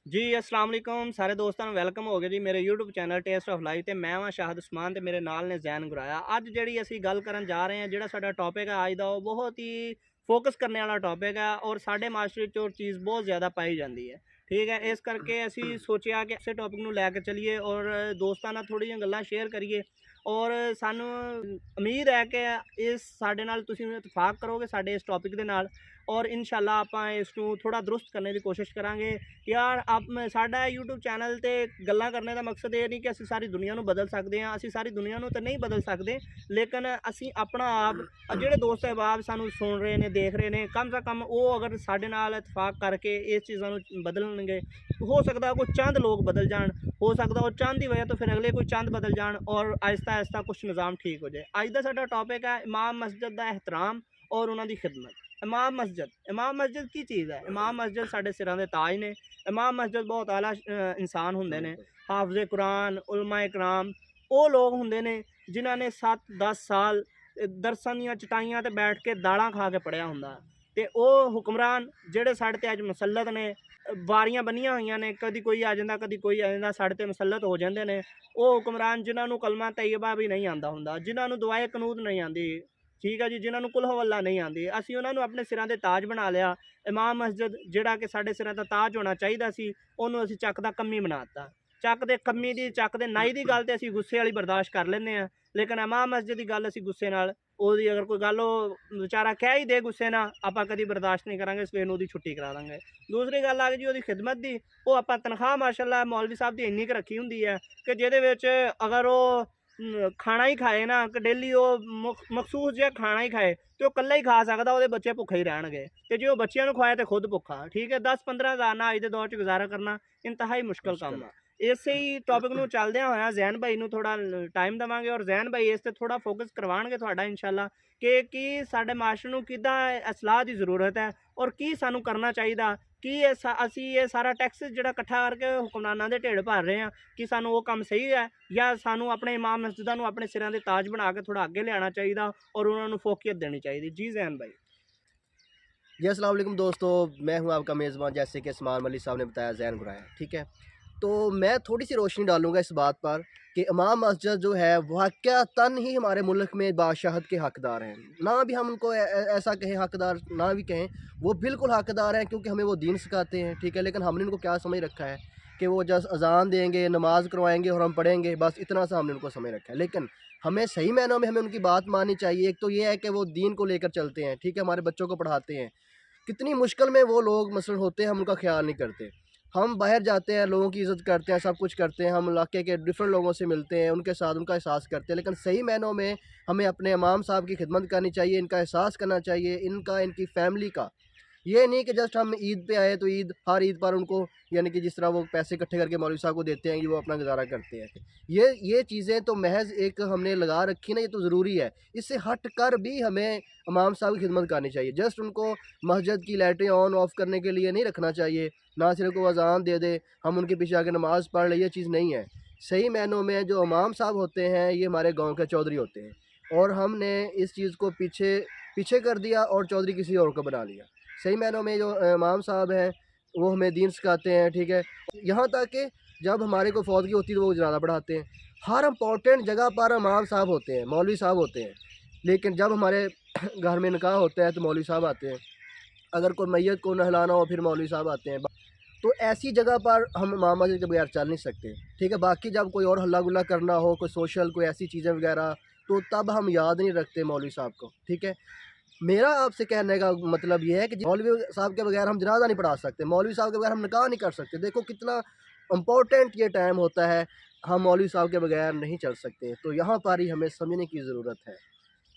ਜੀ अस्सलाम वालेकुम ਸਾਰੇ ਦੋਸਤਾਂ ਨੂੰ ਵੈਲਕਮ ਹੋ ਗਿਆ ਜੀ ਮੇਰੇ YouTube channel taste of life ਤੇ ਮੈਂ ਹਾਂ ਸ਼ਾਹਦ ਉਸਮਾਨ ਤੇ ਮੇਰੇ ਨਾਲ ਨੇ ਜ਼ੈਨ ਗੁਰਾਇਆ। ਅੱਜ ਜਿਹੜੀ ਅਸੀਂ ਗੱਲ ਕਰਨ ਜਾ ਰਹੇ ਹਾਂ, ਜਿਹੜਾ ਸਾਡਾ ਟੌਪਿਕ ਹੈ ਅੱਜ ਦਾ, ਉਹ ਬਹੁਤ ਹੀ ਫੋਕਸ ਕਰਨੇ ਵਾਲਾ ਟੌਪਿਕ ਹੈ ਔਰ ਸਾਡੇ ਮਾਸਟਰ ਵਿੱਚ ਉਹ ਚੀਜ਼ ਬਹੁਤ ਜ਼ਿਆਦਾ ਪਾਈ ਜਾਂਦੀ ਹੈ। ਠੀਕ ਹੈ, ਇਸ ਕਰਕੇ ਅਸੀਂ ਸੋਚਿਆ ਕਿ ਇਸੇ ਟੌਪਿਕ ਨੂੰ ਲੈ ਕੇ ਚੱਲੀਏ ਔਰ ਦੋਸਤਾਂ ਨਾਲ ਥੋੜ੍ਹੀ ਜਿਹੀਆਂ ਗੱਲਾਂ ਸ਼ੇਅਰ ਕਰੀਏ ਔਰ ਸਾਨੂੰ ਉਮੀਦ ਹੈ ਕਿ ਇਸ ਸਾਡੇ ਨਾਲ ਤੁਸੀਂ ਇਤਫਾਕ ਕਰੋਗੇ ਸਾਡੇ ਇਸ ਟੌਪਿਕ ਦੇ ਨਾਲ ਔਰ ਇਨਸ਼ਾਅੱਲਾ ਆਪਾਂ ਇਸ ਨੂੰ ਥੋੜਾ ਦਰੁਸਤ ਕਰਨੇ ਦੀ ਕੋਸ਼ਿਸ਼ ਕਰਾਂਗੇ। ਯਾਰ ਸਾਡਾ YouTube ਚੈਨਲ ਤੇ ਗੱਲਾਂ ਕਰਨੇ ਦਾ ਮਕਸਦ ਇਹ ਨਹੀਂ ਕਿ ਅਸੀਂ ਸਾਰੀ ਦੁਨੀਆ ਨੂੰ ਬਦਲ ਸਕਦੇ ਹਾਂ, ਅਸੀਂ ਸਾਰੀ ਦੁਨੀਆ ਨੂੰ ਤਾਂ ਨਹੀਂ ਬਦਲ ਸਕਦੇ, ਲੇਕਿਨ ਅਸੀਂ ਆਪਣਾ ਆਪ ਜਿਹੜੇ ਦੋਸਤ ਅਹਿਬਾਬ ਸਾਨੂੰ ਸੁਣ ਰਹੇ ਨੇ ਦੇਖ ਰਹੇ ਨੇ, ਕਮ ਸੇ ਕਮ ਉਹ ਅਗਰ ਸਾਡੇ ਨਾਲ ਇਤਫਾਕ ਕਰਕੇ ਇਸ ਚੀਜ਼ਾਂ ਨੂੰ ਬਦਲਣਗੇ, ਹੋ ਸਕਦਾ ਕੋਈ ਚੰਦ ਲੋਕ ਬਦਲ ਜਾਣ, ਹੋ ਸਕਦਾ ਉਹ ਚੰਦ ਦੀ ਵਜ੍ਹਾ ਤੋਂ ਫਿਰ ਅਗਲੇ ਕੋਈ ਚੰਦ ਬਦਲ ਜਾਣ ਔਰ ਆਹਿਸਤਾ ਆਹਿਸਤਾ ਕੁਛ ਨਿਜ਼ਾਮ ਠੀਕ ਹੋ ਜਾਏ। ਅੱਜ ਦਾ ਸਾਡਾ ਟੌਪਿਕ ਹੈ ਇਮਾਮ ਮਸਜਿਦ ਦਾ ਇਹਤਰਾਮ ਔਰ ਉਹਨਾਂ ਦੀ ਖਿਦਮਤ। इमाम मस्जिद की चीज़ है। इमाम मस्जिद साढ़े सिरां दे ताज ने। इमाम मस्जिद बहुत आला इंसान होंदे ने, हाफिज़े कुरान, उलमाए कराम, वो लोग होंदे ने जिन्हां ने 7-10 साल दरसां दीयां चटाइयां ते बैठ के दालां खा के पढ़िया हुंदा ते ਉਹ हुक्मरान ਜਿਹੜੇ ਸਾਡੇ ਤੇ ਅੱਜ ਮੁਸੱਲਤ ਨੇ, ਵਾਰੀਆਂ ਬੰਨੀਆਂ ਹੋਈਆਂ ਨੇ, ਕਦੀ ਕੋਈ ਆ ਜਾਂਦਾ ਕਦੀ ਕੋਈ ਆ ਜਾਂਦਾ, ਸਾਡੇ ਤੇ ਮੁਸੱਲਤ ਹੋ ਜਾਂਦੇ ਨੇ। ਉਹ ਹੁਕਮਰਾਨ ਜਿਨ੍ਹਾਂ ਨੂੰ ਕਲਮਾ ਤੈਯਬਾ ਵੀ ਨਹੀਂ ਆਉਂਦਾ ਹੁੰਦਾ, ਜਿਨ੍ਹਾਂ ਨੂੰ ਦੁਆਏ ਕਨੂਦ ਨਹੀਂ ਆਉਂਦੀ, ਠੀਕ ਹੈ ਜੀ, ਜਿਨ੍ਹਾਂ ਨੂੰ ਕੁਲ ਹਵੱਲਾ ਨਹੀਂ ਆਉਂਦੀ, ਅਸੀਂ ਉਹਨਾਂ ਨੂੰ ਆਪਣੇ ਸਿਰਾਂ ਦੇ ਤਾਜ ਬਣਾ ਲਿਆ। ਇਮਾਮ ਮਸਜਿਦ ਜਿਹੜਾ ਕਿ ਸਾਡੇ ਸਿਰਾਂ ਦਾ ਤਾਜ ਹੋਣਾ ਚਾਹੀਦਾ ਸੀ, ਉਹਨੂੰ ਅਸੀਂ ਚੱਕ ਦਾ ਕੰਮੀ ਬਣਾ ਦਿੱਤਾ। ਚੱਕ ਦੇ ਕੰਮੀ ਦੀ, ਚੱਕ ਦੇ ਨਾਈ ਦੀ ਗੱਲ ਤੇ ਅਸੀਂ ਗੁੱਸੇ ਵਾਲੀ ਬਰਦਾਸ਼ਤ ਕਰ ਲੈਂਦੇ ਹਾਂ, ਲੇਕਿਨ ਇਮਾਮ ਮਸਜਿਦ ਦੀ ਗੱਲ ਅਸੀਂ ਗੁੱਸੇ ਨਾਲ, ਉਹਦੀ ਅਗਰ ਕੋਈ ਗੱਲ ਉਹ ਵਿਚਾਰਾ ਕਹਿ ਹੀ ਦੇ ਗੁੱਸੇ ਨਾਲ, ਆਪਾਂ ਕਦੀ ਬਰਦਾਸ਼ਤ ਨਹੀਂ ਕਰਾਂਗੇ, ਸਵੇਰ ਨੂੰ ਉਹਦੀ ਛੁੱਟੀ ਕਰਾ ਦਾਂਗੇ। ਦੂਸਰੀ ਗੱਲ ਆ ਗਈ ਜੀ ਉਹਦੀ ਖਿਦਮਤ ਦੀ। ਉਹ ਆਪਾਂ ਤਨਖਾਹ ਮਾਸ਼ਾਅੱਲਾ ਮੌਲਵੀ ਸਾਹਿਬ ਦੀ ਇੰਨੀ ਕੁ ਰੱਖੀ ਹੁੰਦੀ ਹੈ ਕਿ ਜਿਹਦੇ ਵਿੱਚ ਅਗਰ ਉਹ ਖਾਣਾ ਹੀ ਖਾਏ ਨਾ, ਕਿ ਡੇਲੀ ਉਹ ਮਖਸੂਸ ਜਿਹਾ ਖਾਣਾ ਹੀ ਖਾਏ ਤੇ ਉਹ ਇਕੱਲਾ ਹੀ ਖਾ ਸਕਦਾ, ਉਹਦੇ ਬੱਚੇ ਭੁੱਖੇ ਹੀ ਰਹਿਣਗੇ, ਤੇ ਜੇ ਉਹ ਬੱਚਿਆਂ ਨੂੰ ਖਵਾਏ ਤੇ ਖੁਦ ਭੁੱਖਾ। ਠੀਕ ਹੈ, 10-15 ਹਜ਼ਾਰ ਨਾਲ ਅੱਜ ਦੇ ਦੌਰ 'ਚ ਗੁਜ਼ਾਰਾ ਕਰਨਾ ਇੰਤਹਾਈ ਮੁਸ਼ਕਲ ਕੰਮ ਆ। ਇਸੇ ਹੀ ਟੌਪਿਕ ਨੂੰ ਚੱਲਦਿਆਂ ਹੋਇਆ ਜ਼ੈਨ ਭਾਈ ਨੂੰ ਥੋੜਾ ਟਾਈਮ ਦੇਵਾਂਗੇ ਔਰ ਜ਼ੈਨ ਭਾਈ ਇਸ ਤੇ ਥੋੜਾ ਫੋਕਸ ਕਰਵਾਉਣਗੇ ਤੁਹਾਡਾ ਇਨਸ਼ਾਅੱਲਾ ਕਿ ਕੀ ਸਾਡੇ ਮਾਸਟਰ ਨੂੰ ਕਿੱਦਾਂ ਇਸਲਾਹ ਦੀ ਜ਼ਰੂਰਤ ਹੈ ਔਰ ਕੀ ਸਾਨੂੰ ਕਰਨਾ ਚਾਹੀਦਾ, ਕੀ ਅਸੀਂ ਇਹ ਸਾਰਾ ਟੈਕਸ ਜਿਹੜਾ ਇਕੱਠਾ ਕਰਕੇ ਹੁਕਮਰਾਨਾਂ ਦੇ ਢੇੜ ਭਰ ਰਹੇ ਹਾਂ, ਕਿ ਸਾਨੂੰ ਉਹ ਕੰਮ ਸਹੀ ਹੈ ਜਾਂ ਸਾਨੂੰ ਆਪਣੇ ਇਮਾਮ ਮਸਜਿਦਾਂ ਨੂੰ ਆਪਣੇ ਸਿਰਾਂ ਦੇ ਤਾਜ ਬਣਾ ਕੇ ਥੋੜਾ ਅੱਗੇ ਲਿਆਉਣਾ ਚਾਹੀਦਾ ਔਰ ਉਹਨਾਂ ਨੂੰ ਫੋਕੀਅਤ देनी चाहिए। जी जैन भाई। जी अस्सलाम वालेकुम दोस्तों, मैं हूं आपका मेज़बान, जैसे कि उस्मान मलिक साहब ने बताया, ज़ैन गुराया। ठीक है, तो मैं थोड़ी सी रोशनी डालूंगा इस बात पर कि इमाम मस्जिद जो है वाक़अतन ही हमारे मुल्क में बादशाहत के हक़दार हैं। ना भी हम उनको ऐसा कहें हक़दार, ना भी कहें, वो बिल्कुल हक़दार हैं क्योंकि हमें वो दीन सिखाते हैं। ठीक है, लेकिन हमने उनको क्या समझ रखा है कि वो जस्ट अजान देंगे, नमाज़ करवाएंगे और हम पढ़ेंगे, बस इतना सा हमने उनको समझ रखा है। लेकिन हमें सही मायनों में हमें उनकी बात माननी चाहिए। एक तो ये है कि वो दीन को लेकर चलते हैं, ठीक है, हमारे बच्चों को पढ़ाते हैं। कितनी मुश्किल में वो लोग मसलन होते हैं, हम उनका ख्याल नहीं करते। हम बाहर जाते हैं, लोगों की इज़्ज़त करते हैं, सब कुछ करते हैं, हम इलाके के डिफरेंट लोगों से मिलते हैं, उनके साथ उनका एहसास करते हैं, लेकिन सही मायनों में हमें अपने इमाम साहब की खिदमत करनी चाहिए, इनका एहसास करना चाहिए, इनका, इनकी फ़ैमिली का। ये नहीं कि जस्ट हम ईद पे आए तो ईद, हर ईद पर उनको, यानी कि जिस तरह वो पैसे इकट्ठे करके मौलवी साहब को देते हैं, ये वो अपना गुजारा करते हैं। ये चीज़ें तो महज एक हमने लगा रखी ना, ये तो ज़रूरी है। इससे हट कर भी हमें इमाम साहब की खिदमत करनी चाहिए। जस्ट उनको मस्जिद की लाइटें ऑन ऑफ़ करने के लिए नहीं रखना चाहिए, ना सिर्फ को अजान दे दे हम उनके पीछे आके नमाज़ पढ़ लें, ये चीज़ नहीं है। सही मायनों में जो इमाम साहब होते हैं, ये हमारे गाँव के चौधरी होते हैं और हमने इस चीज़ को पीछे कर दिया और चौधरी किसी और को बना लिया। सही मायनों में जो इमाम साहब हैं वो हमें दीन सिखाते हैं। ठीक है, यहाँ तक कि जब हमारे को फौतगी होती है तो वो जनाजा पढ़ाते हैं। हर इम्पोर्टेंट जगह पर इमाम साहब होते हैं, मौलवी साहब होते हैं। लेकिन जब हमारे घर में निकाह होता है तो मौलवी साहब आते हैं, अगर कोई मैयत को नहलाना हो फिर मौलवी साहब आते हैं। तो ऐसी जगह पर हम इमाम मस्जिद के बगैर चल नहीं सकते। ठीक है, बाकी जब कोई और हल्ला गुल्ला करना हो, कोई सोशल, कोई ऐसी चीज़ें वगैरह, तो तब हम याद नहीं रखते मौलवी साहब को। ठीक है, मेरा आपसे कहने का मतलब ये है कि मौलवी साहब के बगैर हम जनाजा नहीं पढ़ा सकते, मौलवी साहब के बगैर हम निकाह नहीं कर सकते। देखो कितना इम्पोर्टेंट ये टाइम होता है, हम मौलवी साहब के बगैर नहीं चल सकते। तो यहाँ पर ही हमें समझने की ज़रूरत है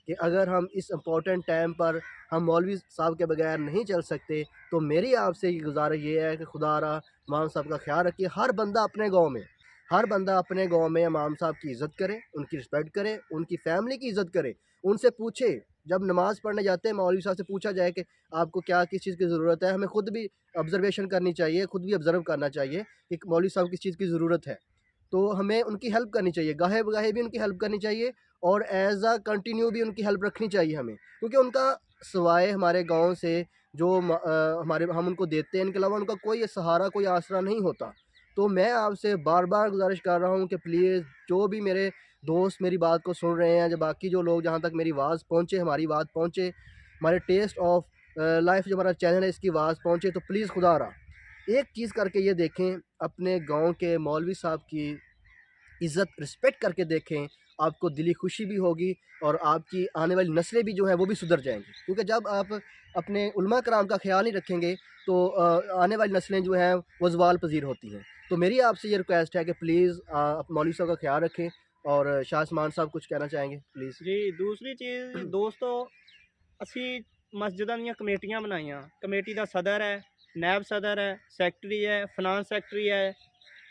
कि अगर हम इस इम्पोर्टेंट टाइम पर हम मौलवी साहब के बगैर नहीं चल सकते, तो मेरी आपसे गुजारिश ये है कि खुदारा इमाम साहब का ख्याल रखिए। हर बंदा अपने गाँव में इमाम साहब की इज़्ज़त करे, उनकी रिस्पेक्ट करे, उनकी फ़ैमिली की इज़्ज़त करे, उनसे पूछे। जब नमाज़ पढ़ने जाते हैं मौलवी साहब से पूछा जाए कि आपको क्या किस चीज़ की ज़रूरत है। हमें खुद भी ऑब्ज़र्वेशन करनी चाहिए, खुद भी ऑब्ज़र्व करना चाहिए कि मौलवी साहब किस चीज़ की ज़रूरत है, तो हमें उनकी हेल्प करनी चाहिए। गाहे बगाहे भी उनकी हेल्प करनी चाहिए और एज़ अ कंटिन्यू भी उनकी हेल्प रखनी चाहिए हमें, क्योंकि उनका सवाए हमारे गाँव से جو ہمارے ہم ان کو دیتے ہیں، ان کے علاوہ ان کا کوئی سہارا کوئی آسرا نہیں ہوتا۔ تو میں آپ سے بار بار گزارش کر رہا ہوں کہ پلیز جو بھی میرے دوست میری بات کو سن رہے ہیں، جو باقی جو لوگ جہاں تک میری آواز پہنچے، ہماری بات پہنچے، ہمارے ٹیسٹ آف لائف جو ہمارا چینل ہے اس کی آواز پہنچے، تو پلیز خدا را ایک چیز کر کے یہ دیکھیں، اپنے گاؤں کے مولوی صاحب کی عزت رسپیکٹ کر کے دیکھیں، آپ کو دلی خوشی بھی ہوگی اور آپ کی آنے والی نسلیں بھی جو ہیں وہ بھی سدھر جائیں گی، کیونکہ جب آپ اپنے علماء کرام کا خیال نہیں رکھیں گے تو آنے والی نسلیں جو ہیں وہ زوال پذیر ہوتی ہیں۔ تو میری آپ سے یہ ریکویسٹ ہے کہ پلیز مولوی صاحب کا خیال رکھیں، اور شاہ عثمان صاحب کچھ کہنا چاہیں گے پلیز؟ جی دوسری چیز دوستو، ਅਸੀਂ ਮਸਜਿਦਾਂ ਦੀਆਂ ਕਮੇਟੀਆਂ ਬਣਾਈਆਂ। ਕਮੇਟੀ ਦਾ ਸਦਰ ਹੈ, ਨਾਇਬ ਸਦਰ ਹੈ, ਸੈਕਟਰੀ ਹੈ, ਫਾਈਨਾਂਸ ਸੈਕਟਰੀ ਹੈ,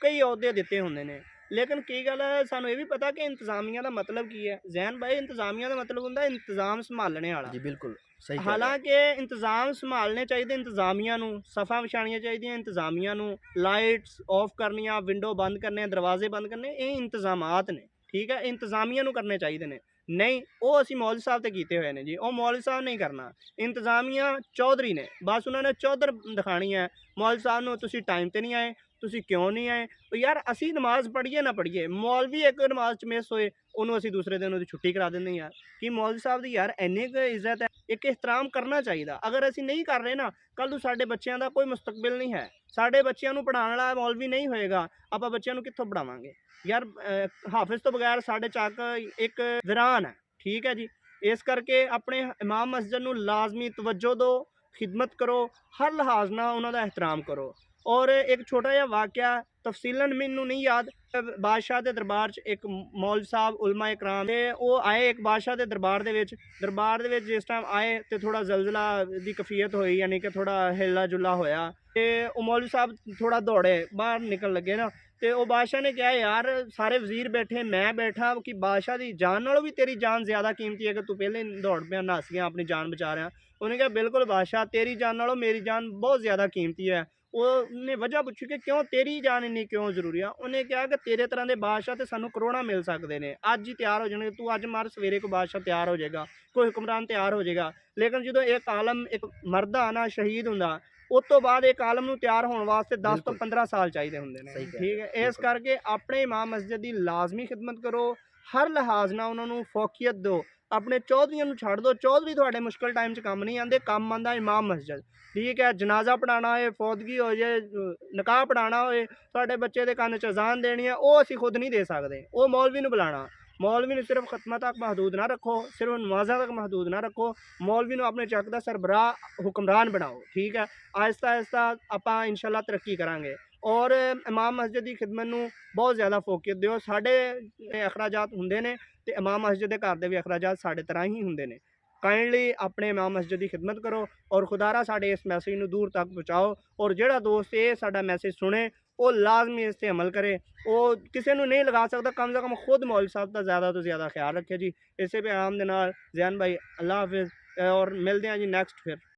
ਕਈ ਅਹੁਦੇ ਦਿੱਤੇ ਹੁੰਦੇ ਨੇ। ਲੇਕਿਨ ਕੀ ਗੱਲ ਹੈ, ਸਾਨੂੰ ਇਹ ਵੀ ਪਤਾ ਕਿ ਇੰਤਜ਼ਾਮੀਆ ਦਾ ਮਤਲਬ ਕੀ ਹੈ। ਜ਼ੈਨ ਭਾਈ, ਇੰਤਜ਼ਾਮੀਆ ਦਾ ਮਤਲਬ ਹੁੰਦਾ ਇੰਤਜ਼ਾਮ ਸੰਭਾਲਣੇ ਵਾਲਾ। جی بالکل صحیح کہہ رہے ہیں۔ ਹਾਲਾਂਕਿ ਇੰਤਜ਼ਾਮ ਸੰਭਾਲਣੇ ਚਾਹੀਦੇ ਇੰਤਜ਼ਾਮੀਆ ਨੂੰ, ਸਫਾ ਵਿਛਾਣੀਆਂ ਚਾਹੀਦੀਆਂ ਇੰਤਜ਼ਾਮੀਆ ਨੂੰ, ਲਾਈਟਸ ਆਫ ਕਰਨੀਆਂ, ਵਿੰਡੋ ਬੰਦ ਕਰਨੇ, ਦਰਵਾਜ਼ੇ ਬੰਦ ਕਰਨੇ, ਇਹ ਇੰਤਜ਼ਾਮਾਤ ਨੇ, ਠੀਕ ਹੈ, ਇੰਤਜ਼ਾਮੀਆ ਨੂੰ ਕਰਨੇ ਚਾਹੀਦੇ ਨੇ। ਨਹੀਂ, ਉਹ ਅਸੀਂ ਮੌਲਵੀ ਸਾਹਿਬ ਤੇ ਕੀਤੇ ਹੋਏ ਨੇ ਜੀ, ਉਹ ਮੌਲਵੀ ਸਾਹਿਬ ਨਹੀਂ ਕਰਨਾ। ਇੰਤਜ਼ਾਮੀਆ ਚੌਧਰੀ ਨੇ, ਬਸ ਉਹਨਾਂ ਨੇ ਚੌਧਰ ਦਿਖਾਣੀ ਹੈ ਮੌਲਵੀ ਸਾਹਿਬ ਨੂੰ, ਤੁਸੀਂ ਟਾਈਮ ਤੇ ਨਹੀਂ ਆਏ, ਤੁਸੀਂ ਕਿਉਂ ਨਹੀਂ ਆਏ। ਉਹ ਯਾਰ ਅਸੀਂ ਨਮਾਜ਼ ਪੜ੍ਹੀਏ ਨਾ ਪੜ੍ਹੀਏ, ਮੌਲਵੀ ਇੱਕ ਨਮਾਜ਼ 'ਚ ਮਿਸ ਹੋਏ ਉਹਨੂੰ ਅਸੀਂ ਦੂਸਰੇ ਦਿਨ ਉਹਦੀ ਛੁੱਟੀ ਕਰਾ ਦਿੰਦੇ ਯਾਰ। ਕਿ ਮੌਲਵੀ ਸਾਹਿਬ ਦੀ ਯਾਰ ਇੰਨੀ ਕੁ ਇੱਜ਼ਤ ਹੈ, ਇੱਕ ਇਹਤਰਾਮ ਕਰਨਾ ਚਾਹੀਦਾ। ਅਗਰ ਅਸੀਂ ਨਹੀਂ ਕਰ ਰਹੇ ਨਾ, ਕੱਲ੍ਹ ਨੂੰ ਸਾਡੇ ਬੱਚਿਆਂ ਦਾ ਕੋਈ ਮੁਸਤਕਬਲ ਨਹੀਂ ਹੈ। ਸਾਡੇ ਬੱਚਿਆਂ ਨੂੰ ਪੜ੍ਹਾਉਣ ਵਾਲਾ ਮੌਲਵੀ ਨਹੀਂ ਹੋਏਗਾ, ਆਪਾਂ ਬੱਚਿਆਂ ਨੂੰ ਕਿੱਥੋਂ ਪੜ੍ਹਾਵਾਂਗੇ ਯਾਰ। ਹਾਫਿਜ਼ ਤੋਂ ਬਗੈਰ ਸਾਡੇ ਚੱਕ ਇੱਕ ਵਿਰਾਨ ਹੈ, ਠੀਕ ਹੈ ਜੀ। ਇਸ ਕਰਕੇ ਆਪਣੇ ਇਮਾਮ ਮਸਜਿਦ ਨੂੰ ਲਾਜ਼ਮੀ ਤਵੱਜੋ ਦਿਓ, ਖਿਦਮਤ ਕਰੋ, ਹਰ ਲਿਹਾਜ਼ ਨਾਲ ਉਹਨਾਂ ਦਾ ਇਹਤਰਾਮ ਕਰੋ। ਔਰ ਇੱਕ ਛੋਟਾ ਜਿਹਾ ਵਾਕਿਆ ਤਫਸੀਲਨ ਮੈਨੂੰ ਨਹੀਂ ਯਾਦ, ਬਾਦਸ਼ਾਹ ਦੇ ਦਰਬਾਰ 'ਚ ਇੱਕ ਮੌਲਵੀ ਸਾਹਿਬ ਉਲਮਾ ਇਕਰਾਮ ਤੇ ਉਹ ਆਏ ਇੱਕ ਬਾਦਸ਼ਾਹ ਦੇ ਦਰਬਾਰ ਦੇ ਵਿੱਚ ਜਿਸ ਟਾਈਮ ਆਏ ਤੇ ਥੋੜਾ ਜ਼ਲਜ਼ਲਾ ਦੀ ਕਫੀਅਤ ਹੋਈ, ਯਾਨੀ ਕਿ ਥੋੜਾ ਹਿੱਲਾ ਜੁਲਾ ਹੋਇਆ ਤੇ ਉਹ ਮੌਲਵੀ ਸਾਹਿਬ ਥੋੜਾ ਦੌੜੇ ਬਾਹਰ ਨਿਕਲ ਲੱਗੇ ਨਾ, ਤੇ ਉਹ ਬਾਦਸ਼ਾਹ ਨੇ ਕਿਹਾ ਯਾਰ ਸਾਰੇ ਵਜ਼ੀਰ ਬੈਠੇ, ਮੈਂ ਬੈਠਾ, ਕਿ ਬਾਦਸ਼ਾਹ ਦੀ ਜਾਨ ਨਾਲੋਂ ਵੀ ਤੇਰੀ ਜਾਨ ਜ਼ਿਆਦਾ ਕੀਮਤੀ ਹੈ ਕਿ ਤੂੰ ਪਹਿਲੇ ਦੌੜ ਪਿਆ, ਨੱਸ ਗਿਆ, ਆਪਣੀ ਜਾਨ ਬਚਾ ਰਿਹਾ। ਉਹਨੇ ਕਿਹਾ ਬਿਲਕੁਲ ਬਾਦਸ਼ਾਹ, ਤੇਰੀ ਜਾਨ ਨਾਲੋਂ ਮੇਰੀ ਜਾਨ ਬਹੁਤ ਜ਼ਿਆਦਾ ਕੀਮਤੀ ਹੈ। ਉਹਨੇ ਵਜ੍ਹਾ ਪੁੱਛੀ ਕਿ ਕਿਉਂ, ਤੇਰੀ ਜਾਨ ਇੰਨੀ ਕਿਉਂ ਜ਼ਰੂਰੀ ਆ। ਉਹਨੇ ਕਿਹਾ ਕਿ ਤੇਰੇ ਤਰ੍ਹਾਂ ਦੇ ਬਾਦਸ਼ਾਹ ਤੇ ਸਾਨੂੰ ਕਰੋੜਾਂ ਮਿਲ ਸਕਦੇ ਨੇ, ਅੱਜ ਹੀ ਤਿਆਰ ਹੋ ਜਾਣਗੇ, ਤੂੰ ਅੱਜ ਮਰ, ਸਵੇਰੇ ਕੋਈ ਬਾਦਸ਼ਾਹ ਤਿਆਰ ਹੋ ਜਾਏਗਾ, ਕੋਈ ਹੁਕਮਰਾਨ ਤਿਆਰ ਹੋ ਜਾਏਗਾ। ਲੇਕਿਨ ਜਦੋਂ ਇੱਕ ਆਲਮ ਇੱਕ ਮਰਦਾ ਨਾ ਸ਼ਹੀਦ ਹੁੰਦਾ, ਉਸ ਤੋਂ ਬਾਅਦ ਇੱਕ ਆਲਮ ਨੂੰ ਤਿਆਰ ਹੋਣ ਵਾਸਤੇ 10 ਤੋਂ 15 ਸਾਲ ਚਾਹੀਦੇ ਹੁੰਦੇ ਨੇ, ਠੀਕ ਹੈ। ਇਸ ਕਰਕੇ ਆਪਣੇ ਇਮਾਮ ਮਸਜਿਦ ਦੀ ਲਾਜ਼ਮੀ ਖਿਦਮਤ ਕਰੋ, ਹਰ ਲਿਹਾਜ਼ ਨਾਲ ਉਹਨਾਂ ਨੂੰ ਫੌਕੀਅਤ ਦਿਓ। ਆਪਣੇ ਚੌਧਰੀਆਂ ਨੂੰ ਛੱਡ ਦਿਓ, ਚੌਧਰੀ ਤੁਹਾਡੇ ਮੁਸ਼ਕਲ ਟਾਈਮ 'ਚ ਕੰਮ ਨਹੀਂ ਆਉਂਦੇ, ਕੰਮ ਆਉਂਦਾ ਇਮਾਮ ਮਸਜਿਦ, ਠੀਕ ਹੈ। ਜਨਾਜ਼ਾ ਪੜ੍ਹਾਉਣਾ ਹੋਏ, ਫੌਤਗੀ ਹੋ ਜਾਏ, ਨਿਕਾਹ ਪੜ੍ਹਾਉਣਾ ਹੋਏ, ਤੁਹਾਡੇ ਬੱਚੇ ਦੇ ਕੰਨ 'ਚ ਅਜ਼ਾਨ ਦੇਣੀ ਹੈ, ਉਹ ਅਸੀਂ ਖੁਦ ਨਹੀਂ ਦੇ ਸਕਦੇ, ਉਹ ਮੌਲਵੀ ਨੂੰ ਬੁਲਾਉਣਾ। ਮੌਲਵੀ ਨੂੰ ਸਿਰਫ ਖਤਮਾਂ ਤੱਕ ਮਹਦੂਦ ਨਾ ਰੱਖੋ, ਸਿਰਫ ਨਮਾਜ਼ਾਂ ਤੱਕ ਮਹਦੂਦ ਨਾ ਰੱਖੋ, ਮੌਲਵੀ ਨੂੰ ਆਪਣੇ ਚੱਕ ਦਾ ਸਰਬਰਾਹ ਹੁਕਮਰਾਨ ਬਣਾਓ, ਠੀਕ ਹੈ। ਆਹਿਸਤਾ ਆਹਿਸਤਾ ਆਪਾਂ ਇਨਸ਼ਾਅੱਲਾ ਤਰੱਕੀ ਕਰਾਂਗੇ। ਔਰ ਇਮਾਮ ਮਸਜਿਦ ਦੀ ਖਿਦਮਤ ਨੂੰ ਬਹੁਤ ਜ਼ਿਆਦਾ ਫੋਕਸ ਦਿਓ। ਸਾਡੇ ਅਖਰਾਜਾਤ ਹੁੰਦੇ ਨੇ ਤੇ ਇਮਾਮ ਮਸਜਿਦ ਦੇ ਘਰ ਦੇ ਵੀ ਅਖਰਾਜਾਤ ਸਾਡੇ ਤਰ੍ਹਾਂ ਹੀ ਹੁੰਦੇ ਨੇ। ਕਾਈਂਡਲੀ ਆਪਣੇ ਇਮਾਮ ਮਸਜਿਦ ਦੀ ਖਿਦਮਤ ਕਰੋ ਔਰ ਖੁਦਾਰਾ ਸਾਡੇ ਇਸ ਮੈਸੇਜ ਨੂੰ ਦੂਰ ਤੱਕ ਪਹੁੰਚਾਓ। ਔਰ ਜਿਹੜਾ ਦੋਸਤ ਇਹ ਸਾਡਾ ਮੈਸੇਜ ਸੁਣੇ ਉਹ ਲਾਜ਼ਮੀ ਇਸ 'ਤੇ ਅਮਲ ਕਰੇ। ਉਹ ਕਿਸੇ ਨੂੰ ਨਹੀਂ ਲਗਾ ਸਕਦਾ, ਕਮ ਸੇ ਕਮ ਖੁਦ ਮੌਲਵੀ ਸਾਹਿਬ ਦਾ ਜ਼ਿਆਦਾ ਤੋਂ ਜ਼ਿਆਦਾ ਖਿਆਲ ਰੱਖੇ ਜੀ। ਇਸੇ ਪੈਗਾਮ ਦੇ ਨਾਲ ਜ਼ੈਨ ਭਾਈ, ਅੱਲਾ ਹਾਫਿਜ਼, ਔਰ ਮਿਲਦੇ ਹਾਂ ਜੀ ਨੈਕਸਟ ਫਿਰ।